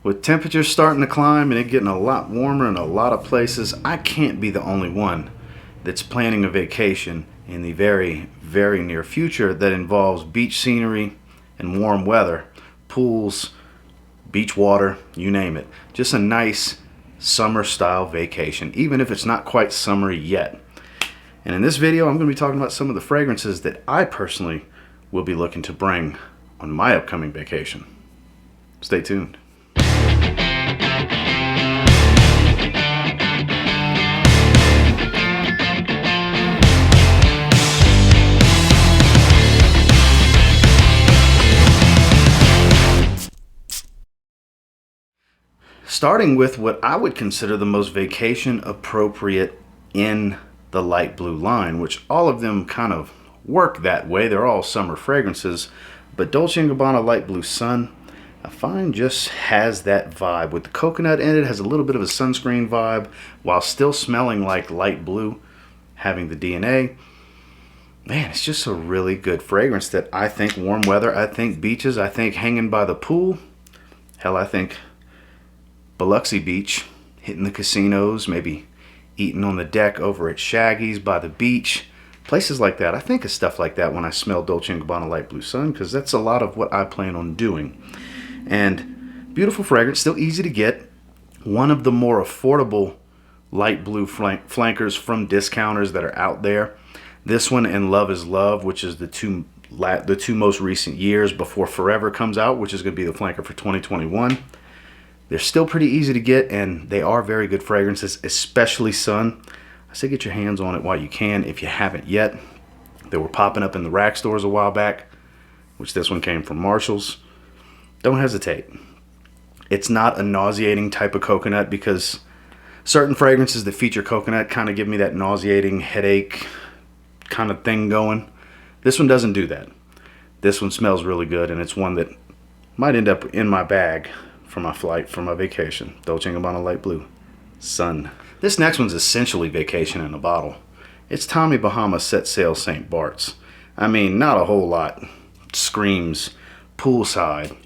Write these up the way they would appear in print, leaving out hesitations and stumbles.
With temperatures starting to climb and it getting a lot warmer in a lot of places, I can't be the only one that's planning a vacation in the very, very near future that involves beach scenery and warm weather, pools, beach water, you name it. Just a nice summer style vacation, even if it's not quite summery yet. And in this video, I'm going to be talking about some of the fragrances that I personally will be looking to bring on my upcoming vacation. Stay tuned. Starting with what I would consider the most vacation appropriate in the light blue line, which all of them kind of work that way. They're all summer fragrances, but Dolce & Gabbana Light Blue Sun, I find just has that vibe. With the coconut in it, has a little bit of a sunscreen vibe while still smelling like light blue, having the DNA. Man, it's just a really good fragrance that I think warm weather, I think beaches, I think hanging by the pool. Hell, I think Biloxi Beach, hitting the casinos, maybe eating on the deck over at Shaggy's by the beach. Places like that. I think of stuff like that when I smell Dolce & Gabbana Light Blue Sun, because that's a lot of what I plan on doing. And beautiful fragrance, still easy to get. One of the more affordable light blue flankers from discounters that are out there. This one and Love is Love, which is the two most recent years before Forever comes out, which is going to be the flanker for 2021. They're still pretty easy to get, and they are very good fragrances, especially Sun. I say get your hands on it while you can if you haven't yet. They were popping up in the rack stores a while back, which this one came from Marshall's. Don't hesitate. It's not a nauseating type of coconut, because certain fragrances that feature coconut kind of give me that nauseating headache kind of thing going. This one doesn't do that. This one smells really good, and it's one that might end up in my bag for my flight, for my vacation. Dolce & Gabbana Light Blue Sun. This next one's essentially vacation in a bottle. It's Tommy Bahama Set Sail St. Barts. I mean, not a whole lot screams poolside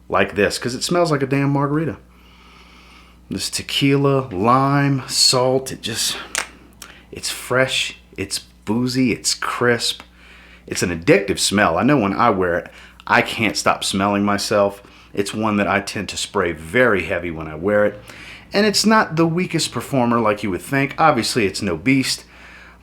like this, because it smells like a damn margarita. This tequila, lime, salt, it's fresh, it's boozy, it's crisp. It's an addictive smell. I know when I wear it, I can't stop smelling myself. It's one that I tend to spray very heavy when I wear it. And it's not the weakest performer like you would think. Obviously, it's no beast.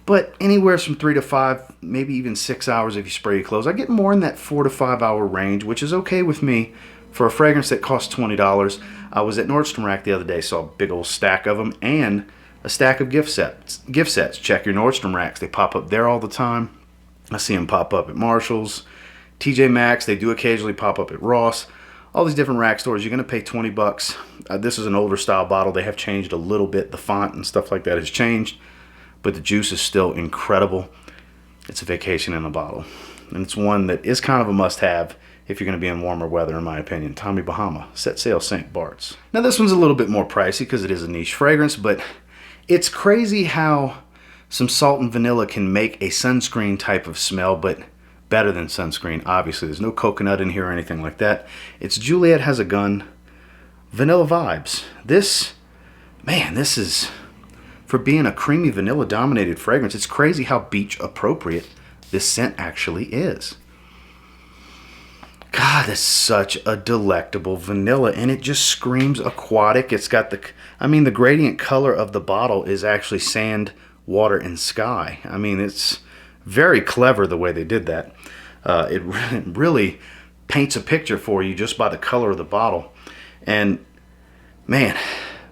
But anywhere from 3 to 5, maybe even 6 hours if you spray your clothes. I get more in that 4 to 5 hour range, which is okay with me for a fragrance that costs $20. I was at Nordstrom Rack the other day, saw a big old stack of them and a stack of gift sets. Check your Nordstrom Racks. They pop up there all the time. I see them pop up at Marshall's, TJ Maxx. They do occasionally pop up at Ross. All these different rack stores, you're going to pay 20 bucks. This is an older style bottle. They have changed a little bit. The font and stuff like that has changed, but the juice is still incredible. It's a vacation in a bottle, and it's one that is kind of a must-have if you're going to be in warmer weather, in my opinion. Tommy Bahama Set Sail St. Barts. Now this one's a little bit more pricey because it is a niche fragrance, but it's crazy how some salt and vanilla can make a sunscreen type of smell, but better than sunscreen. Obviously, there's no coconut in here or anything like that. It's Juliette Has a Gun Vanilla Vibes. This is, for being a creamy vanilla dominated fragrance, it's crazy how beach appropriate this scent actually is. God, that's such a delectable vanilla, and it just screams aquatic. It's got the gradient color of the bottle is actually sand, water, and sky. I mean, it's very clever the way they did that. It really paints a picture for you just by the color of the bottle. And man,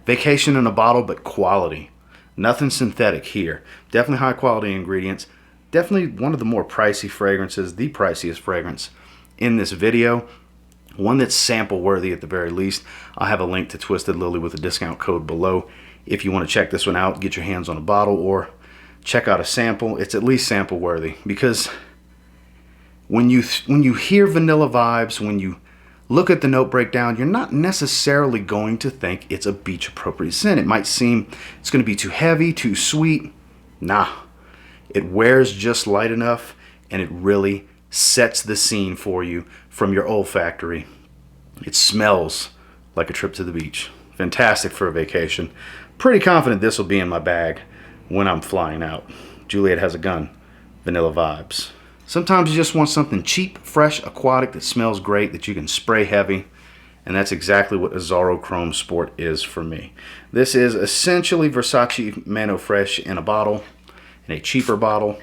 vacation in a bottle, but quality. Nothing synthetic here. Definitely high quality ingredients. Definitely one of the more pricey fragrances, the priciest fragrance in this video. One that's sample worthy at the very least. I'll have a link to Twisted Lily with a discount code below if you want to check this one out, get your hands on a bottle, or check out a sample. It's at least sample worthy, because when you hear vanilla vibes, when you look at the note breakdown, you're not necessarily going to think it's a beach appropriate scent. It might seem it's going to be too heavy, too sweet. Nah, it wears just light enough, and it really sets the scene for you from your olfactory. It smells like a trip to the beach. Fantastic for a vacation. Pretty confident this will be in my bag when I'm flying out. Juliette has a gun. Vanilla vibes. Sometimes you just want something cheap, fresh, aquatic that smells great, that you can spray heavy. And that's exactly what a Zaharoff Sport is for me. This is essentially Versace Mano Fresh in a bottle, in a cheaper bottle.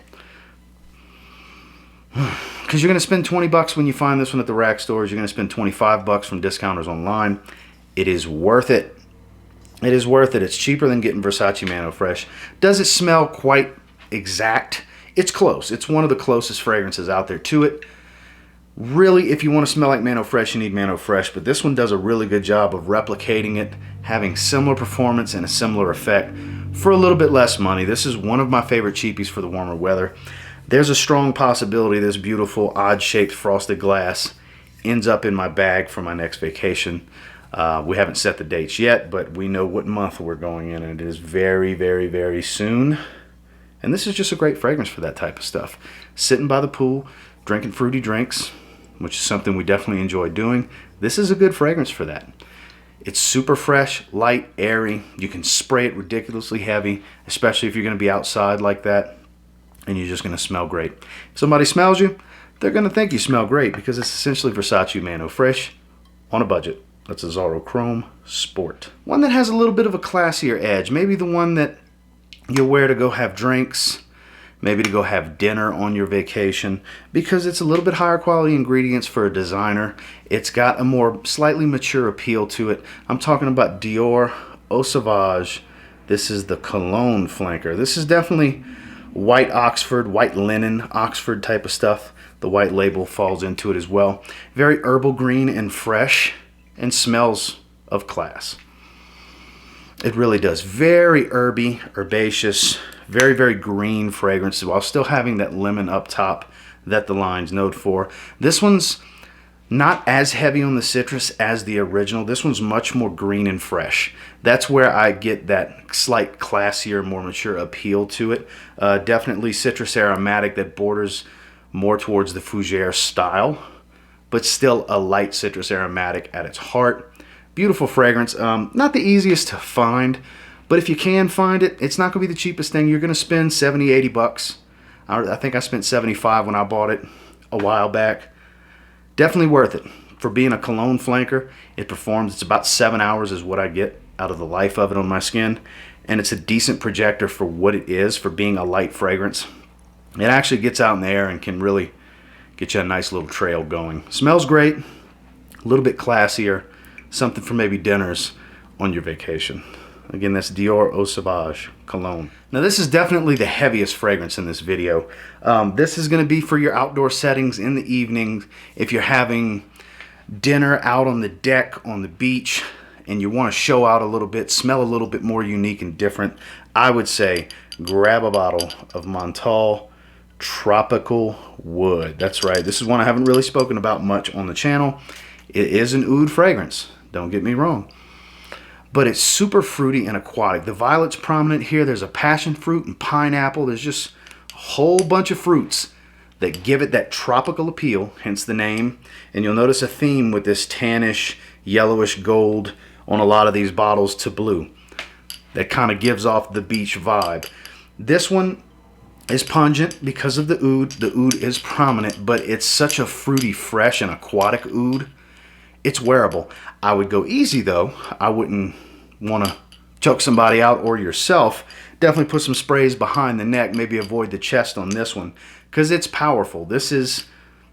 Because you're going to spend 20 bucks when you find this one at the rack stores. You're going to spend 25 bucks from discounters online. It is worth it. It is worth it. It's cheaper than getting Versace Mano Fresh. Does it smell quite exact? It's close. It's one of the closest fragrances out there to it. Really, if you want to smell like Mano Fresh, you need Mano Fresh, but this one does a really good job of replicating it, having similar performance and a similar effect for a little bit less money. This is one of my favorite cheapies for the warmer weather. There's a strong possibility this beautiful, odd-shaped frosted glass ends up in my bag for my next vacation. We haven't set the dates yet, but we know what month we're going in, and it is very, very, very soon. And this is just a great fragrance for that type of stuff. Sitting by the pool, drinking fruity drinks, which is something we definitely enjoy doing. This is a good fragrance for that. It's super fresh, light, airy. You can spray it ridiculously heavy, especially if you're going to be outside like that, and you're just going to smell great. If somebody smells you, they're going to think you smell great because it's essentially Versace Mano Fresh on a budget. That's a Zaharoff Sport. One that has a little bit of a classier edge. Maybe the one that you'll wear to go have drinks, maybe to go have dinner on your vacation, because it's a little bit higher quality ingredients for a designer. It's got a more slightly mature appeal to it. I'm talking about Dior Sauvage. This is the Cologne flanker. This is definitely white Oxford, white linen Oxford type of stuff. The white label falls into it as well. Very herbal green and fresh, and smells of class. It really does. Very herby, herbaceous, very, very green fragrance while still having that lemon up top that the line's known for. This one's not as heavy on the citrus as the original. This one's much more green and fresh. That's where I get that slight classier, more mature appeal to it. Definitely citrus aromatic that borders more towards the fougere style, but still a light citrus aromatic at its heart. Beautiful fragrance. Not the easiest to find, but if you can find it, it's not going to be the cheapest thing. You're going to spend 70, 80 bucks. I think I spent 75 when I bought it a while back. Definitely worth it. For being a cologne flanker, it performs. It's about 7 hours is what I get out of the life of it on my skin, and it's a decent projector for what it is, for being a light fragrance. It actually gets out in the air and can really get you a nice little trail going. Smells great, a little bit classier, something for maybe dinners on your vacation. Again, that's Dior Sauvage Cologne. Now this is definitely the heaviest fragrance in this video. This is going to be for your outdoor settings in the evening. If you're having dinner out on the deck, on the beach, and you want to show out a little bit, smell a little bit more unique and different, I would say grab a bottle of Montal Tropical Wood. That's right. This is one I haven't really spoken about much on the channel. It is an oud fragrance. Don't get me wrong. But it's super fruity and aquatic. The violet's prominent here. There's a passion fruit and pineapple. There's just a whole bunch of fruits that give it that tropical appeal, hence the name. And you'll notice a theme with this tannish, yellowish gold on a lot of these bottles to blue. That kind of gives off the beach vibe. This one is pungent because of the oud. The oud is prominent, but it's such a fruity, fresh, and aquatic oud. It's wearable. I would go easy though. I wouldn't want to choke somebody out or yourself. Definitely put some sprays behind the neck. Maybe avoid the chest on this one because it's powerful. This is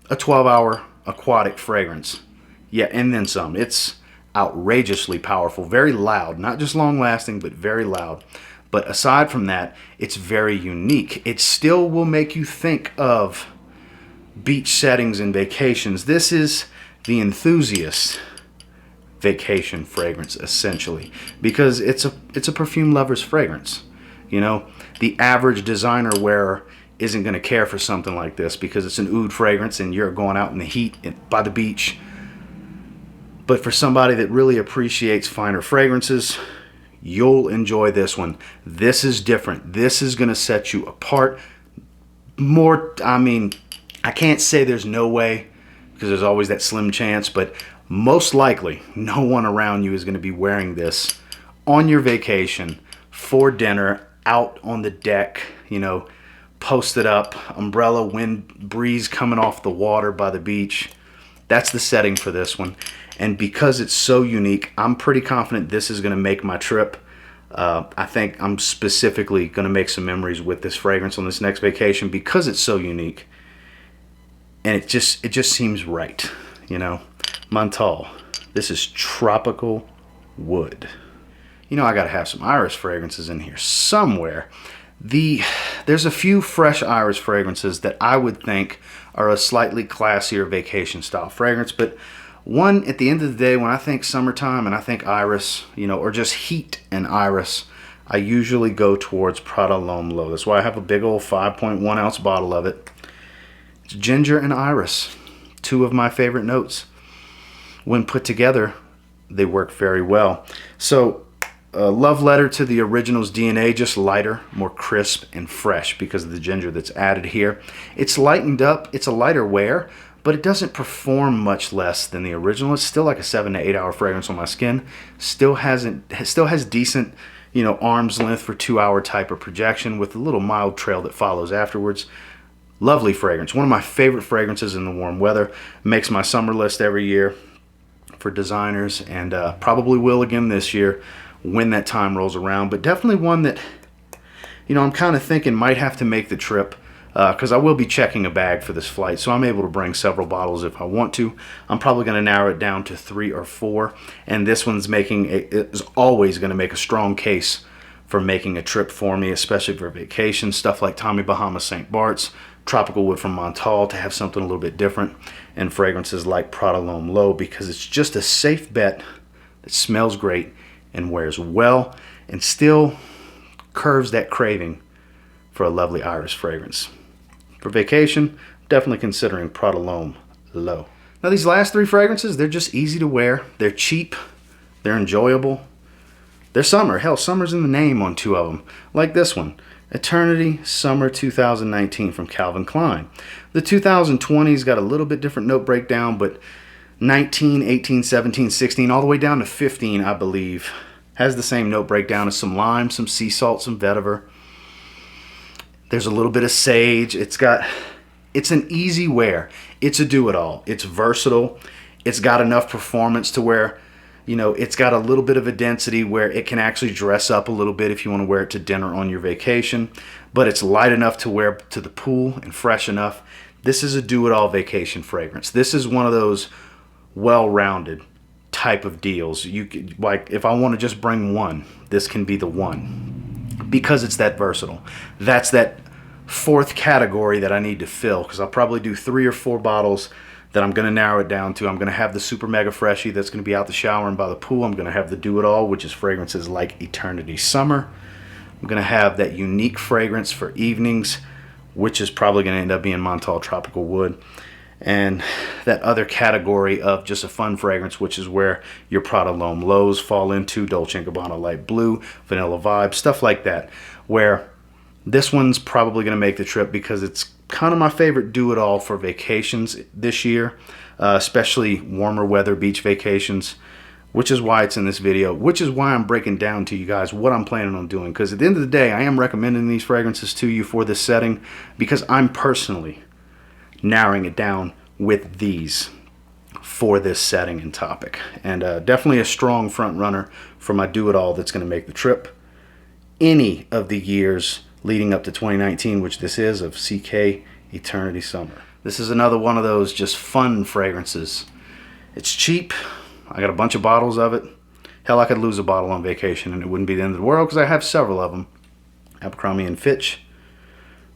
a 12-hour aquatic fragrance. Yeah, and then some. It's outrageously powerful. Very loud. Not just long-lasting, but very loud. But aside from that, it's very unique. It still will make you think of beach settings and vacations. This is the enthusiast vacation fragrance, essentially, because it's a perfume lover's fragrance. You know, the average designer wearer isn't going to care for something like this because it's an oud fragrance and you're going out in the heat by the beach. But for somebody that really appreciates finer fragrances, you'll enjoy this one. This is different. This is going to set you apart more. I mean, I can't say there's no way, because there's always that slim chance, but most likely no one around you is going to be wearing this on your vacation for dinner, out on the deck, you know, posted up, umbrella, wind, breeze coming off the water by the beach. That's the setting for this one. And because it's so unique, I'm pretty confident this is going to make my trip. I think I'm specifically going to make some memories with this fragrance on this next vacation because it's so unique. And it just seems right, you know. Menthol. This is tropical wood. You know, I got to have some iris fragrances in here somewhere. There's a few fresh iris fragrances that I would think are a slightly classier vacation style fragrance, but one, at the end of the day, when I think summertime and I think iris, you know, or just heat and iris, I usually go towards Prada L'Homme Low. That's why I have a big old 5.1 ounce bottle of it. It's ginger and iris, two of my favorite notes. When put together, they work very well. So, a love letter to the original's DNA, just lighter, more crisp and fresh because of the ginger that's added here. It's lightened up, it's a lighter wear, but it doesn't perform much less than the original. It's still like a 7 to 8 hour fragrance on my skin. Still has decent, you know, arm's length for 2 hour type of projection with a little mild trail that follows afterwards. Lovely fragrance. One of my favorite fragrances in the warm weather. Makes my summer list every year for designers, and probably will again this year when that time rolls around. But definitely one that, you know, I'm kind of thinking might have to make the trip because I will be checking a bag for this flight, so I'm able to bring several bottles if I want to. I'm probably going to narrow it down to 3 or 4, and this one's is always going to make a strong case for making a trip for me, especially for vacation. Stuff like Tommy Bahama St. Barts, tropical wood from Menthol to have something a little bit different, and fragrances like Prada L'Homme Low because it's just a safe bet that smells great and wears well and still curves that craving for a lovely iris fragrance. For vacation, definitely considering Prada L'Homme Low. Now these last 3 fragrances, they're just easy to wear. They're cheap. They're enjoyable. They're summer. Hell, summer's in the name on 2 of them. Like this one, Eternity Summer 2019 from Calvin Klein. The 2020's got a little bit different note breakdown, but 19, 18, 17, 16, all the way down to 15, I believe, has the same note breakdown as some lime, some sea salt, some vetiver. There's a little bit of sage. It's an easy wear. It's a do-it-all. It's versatile. It's got enough performance to where, you know, it's got a little bit of a density where it can actually dress up a little bit if you want to wear it to dinner on your vacation. But it's light enough to wear to the pool and fresh enough. This is a do-it-all vacation fragrance. This is one of those well-rounded type of deals. You could, like, if I want to just bring one, this can be the one because it's that versatile. That's that 4th category that I need to fill because I'll probably do 3 or 4 bottles that I'm going to narrow it down to. I'm going to have the super mega freshie that's going to be out the shower and by the pool. I'm going to have the do-it-all, which is fragrances like Eternity Summer. I'm going to have that unique fragrance for evenings, which is probably going to end up being Menthol Tropical Wood. And that other category of just a fun fragrance, which is where your Prada L'Homme Lows fall into, Dolce & Gabbana Light Blue, Vanilla Vibe, stuff like that, where this one's probably going to make the trip because it's kind of my favorite do-it-all for vacations this year, especially warmer weather beach vacations, which is why it's in this video, which is why I'm breaking down to you guys what I'm planning on doing. Because at the end of the day, I am recommending these fragrances to you for this setting because I'm personally narrowing it down with these for this setting and topic. And definitely a strong front runner for my do-it-all that's going to make the trip any of the years leading up to 2019, which this is, of CK Eternity Summer. This is another one of those just fun fragrances. It's cheap. I got a bunch of bottles of it. Hell, I could lose a bottle on vacation and it wouldn't be the end of the world because I have several of them. Abercrombie and Fitch.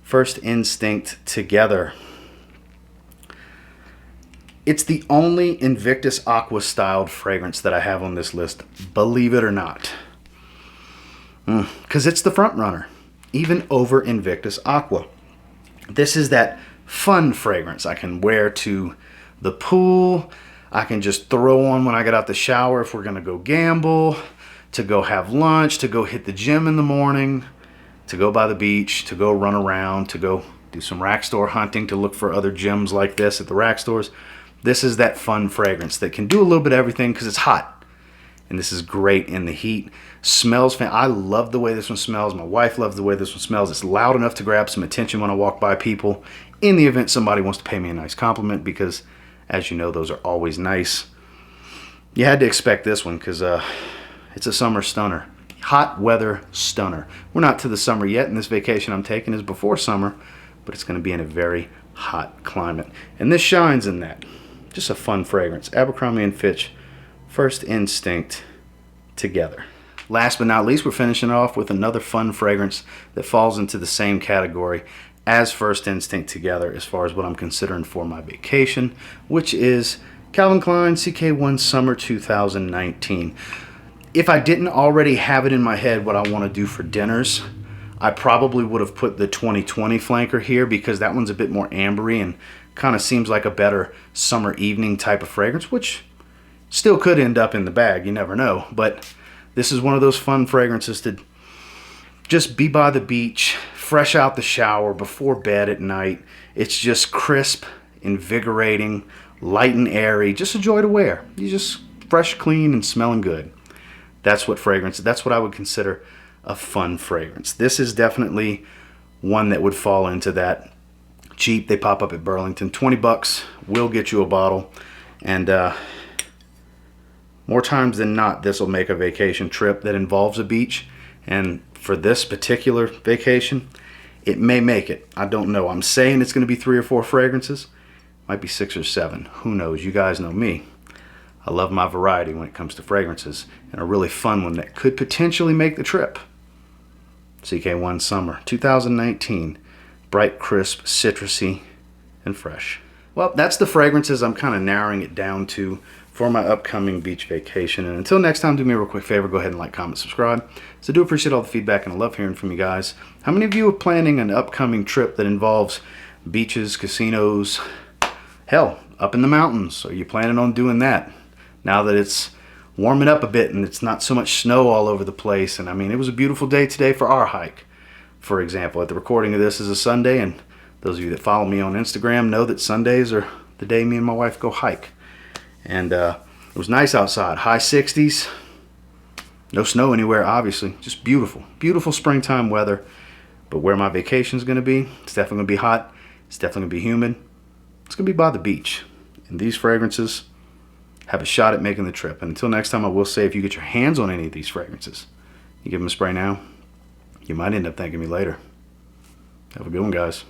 First Instinct Together. It's the only Invictus Aqua styled fragrance that I have on this list, believe it or not. Because it's the front runner, even over Invictus Aqua. This is that fun fragrance I can wear to the pool. I can just throw on when I get out the shower if we're going to go gamble, to go have lunch, to go hit the gym in the morning, to go by the beach, to go run around, to go do some rack store hunting, to look for other gems like this at the rack stores. This is that fun fragrance that can do a little bit of everything because it's hot. And this is great in the heat. Smells fan. I love the way this one smells. My wife loves the way this one smells. It's loud enough to grab some attention when I walk by people, in the event somebody wants to pay me a nice compliment, because as you know, those are always nice. You had to expect this one because it's a summer stunner. Hot weather stunner. We're not to the summer yet, and this vacation I'm taking is before summer, but it's going to be in a very hot climate. And this shines in that. Just a fun fragrance. Abercrombie and Fitch, First Instinct together. Last but not least, we're finishing off with another fun fragrance that falls into the same category as First Instinct together as far as what I'm considering for my vacation, which is Calvin Klein CK1 Summer 2019. If I didn't already have it in my head what I want to do for dinners, I probably would have put the 2020 flanker here, because that one's a bit more ambery and kind of seems like a better summer evening type of fragrance, which still could end up in the bag, you never know. But this is one of those fun fragrances to just be by the beach, fresh out the shower, before bed at night. It's just crisp, invigorating, light and airy, just a joy to wear. You just fresh, clean, and smelling good. That's what fragrance, that's what I would consider a fun fragrance. This is definitely one that would fall into that cheap. They pop up at Burlington. 20 bucks will get you a bottle. And more times than not, this will make a vacation trip that involves a beach. And for this particular vacation, it may make it. I don't know. I'm saying it's going to be 3 or 4 fragrances. Might be 6 or 7. Who knows? You guys know me. I love my variety when it comes to fragrances, and a really fun one that could potentially make the trip. CK1 Summer 2019. Bright, crisp, citrusy, and fresh. Well, that's the fragrances I'm kind of narrowing it down to for my upcoming beach vacation. And until next time, do me a real quick favor. Go ahead and like, comment, subscribe. So I do appreciate all the feedback, and I love hearing from you guys. How many of you are planning an upcoming trip that involves beaches, casinos, hell, up in the mountains? Are you planning on doing that? Now that it's warming up a bit and it's not so much snow all over the place. And I mean, it was a beautiful day today for our hike. For example, at the recording of this is a Sunday, and those of you that follow me on Instagram know that Sundays are the day me and my wife go hike. And it was nice outside, high 60s, no snow anywhere, obviously, just beautiful, beautiful springtime weather. But where my vacation is going to be, it's definitely going to be hot, it's definitely going to be humid, it's going to be by the beach. And these fragrances have a shot at making the trip. And until next time, I will say, if you get your hands on any of these fragrances, you give them a spray now, you might end up thanking me later. Have a good one, guys.